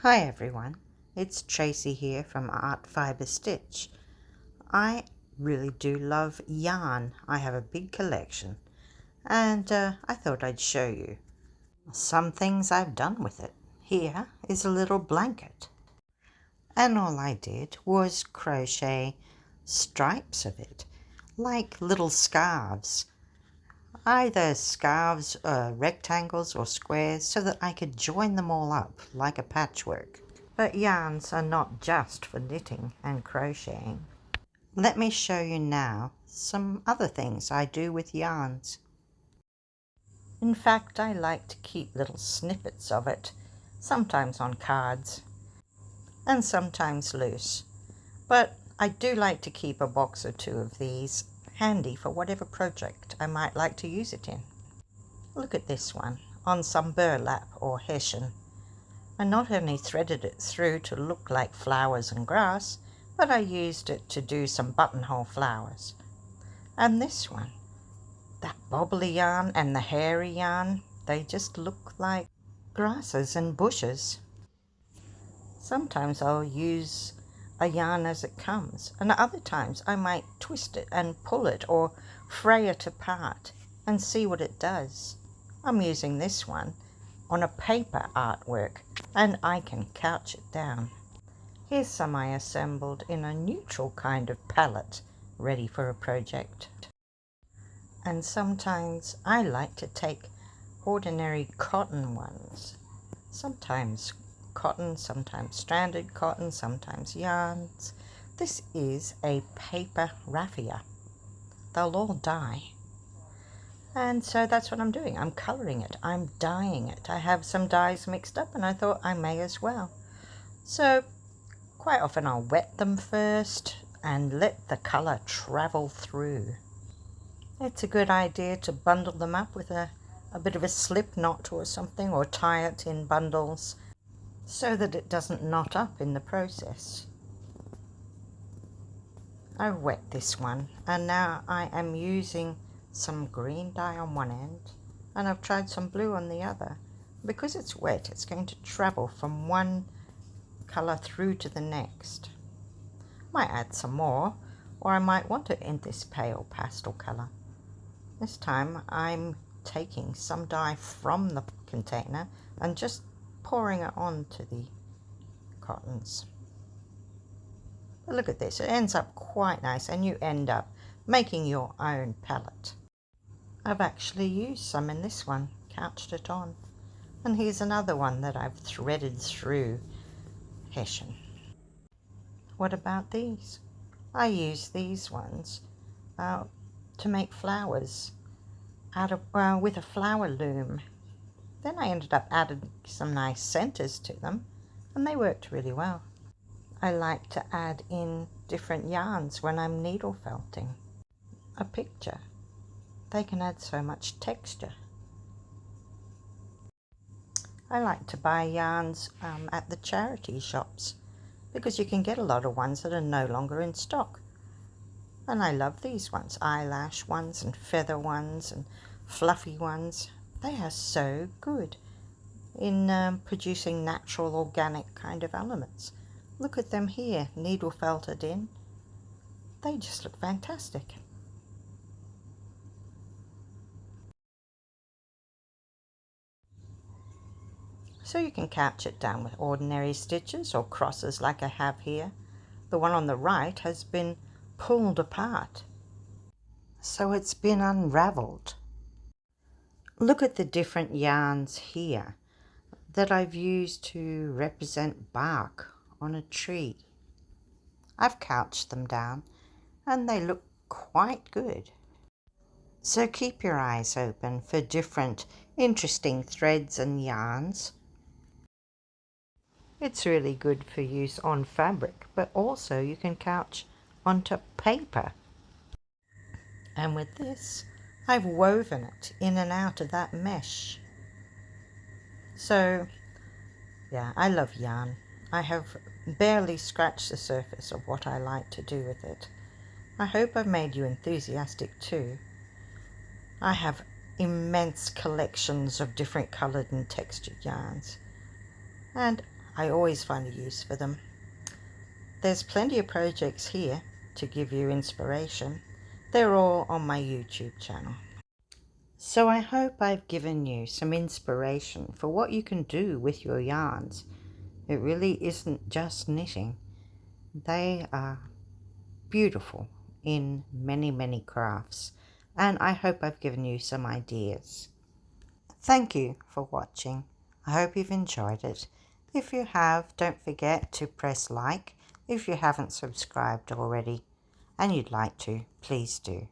Hi everyone, it's Tracy here from Art Fiber Stitch. I really do love yarn. I have a big collection and I thought I'd show you some things I've done with it. Here is a little blanket and all I did was crochet stripes of it like little scarves. Either scarves, rectangles or squares so that I could join them all up like a patchwork. But yarns are not just for knitting and crocheting. Let me show you now some other things I do with yarns. In fact, I like to keep little snippets of it, sometimes on cards and sometimes loose. But I do like to keep a box or two of these handy for whatever project I might like to use it in. Look at this one on some burlap or hessian. I not only threaded it through to look like flowers and grass, but I used it to do some buttonhole flowers. And this one, that bobbly yarn and the hairy yarn, they just look like grasses and bushes. Sometimes I'll use a yarn as it comes, and other times I might twist it and pull it or fray it apart and see what it does. I'm using this one on a paper artwork and I can couch it down. Here's some I assembled in a neutral kind of palette ready for a project. And sometimes I like to take ordinary cotton ones, sometimes cotton, sometimes stranded cotton, sometimes yarns. This is a paper raffia. They'll all dye. And so that's what I'm doing. I'm colouring it. I'm dyeing it. I have some dyes mixed up and I thought I may as well. So quite often I'll wet them first and let the colour travel through. It's a good idea to bundle them up with a bit of a slip knot or something, or tie it in bundles so that it doesn't knot up in the process. I've wet this one and now I am using some green dye on one end and I've tried some blue on the other. Because it's wet, it's going to travel from one colour through to the next. Might add some more, or I might want it in this pale pastel colour. This time I'm taking some dye from the container and just pouring it onto the cottons. But look at this, it ends up quite nice and you end up making your own palette. I've actually used some in this one, couched it on. And here's another one that I've threaded through hessian. What about these? I use these ones to make flowers out of with a flower loom. Then I ended up adding some nice centers to them and they worked really well. I like to add in different yarns when I'm needle felting. A picture. They can add so much texture. I like to buy yarns at the charity shops because you can get a lot of ones that are no longer in stock. And I love these ones, eyelash ones and feather ones and fluffy ones. They are so good in producing natural organic kind of elements. Look at them here, needle felted in. They just look fantastic. So you can couch it down with ordinary stitches or crosses like I have here. The one on the right has been pulled apart, so it's been unravelled. Look at the different yarns here that I've used to represent bark on a tree. I've couched them down and they look quite good. So keep your eyes open for different interesting threads and yarns. It's really good for use on fabric, but also you can couch onto paper. And with this, I've woven it in and out of that mesh. So, yeah, I love yarn. I have barely scratched the surface of what I like to do with it. I hope I've made you enthusiastic too. I have immense collections of different coloured and textured yarns. And I always find a use for them. There's plenty of projects here to give you inspiration. They're all on my YouTube channel. So I hope I've given you some inspiration for what you can do with your yarns. It really isn't just knitting. They are beautiful in many, many crafts, and I hope I've given you some ideas. Thank you for watching. I hope you've enjoyed it. If you have, don't forget to press like if you haven't subscribed already, and you'd like to, please do.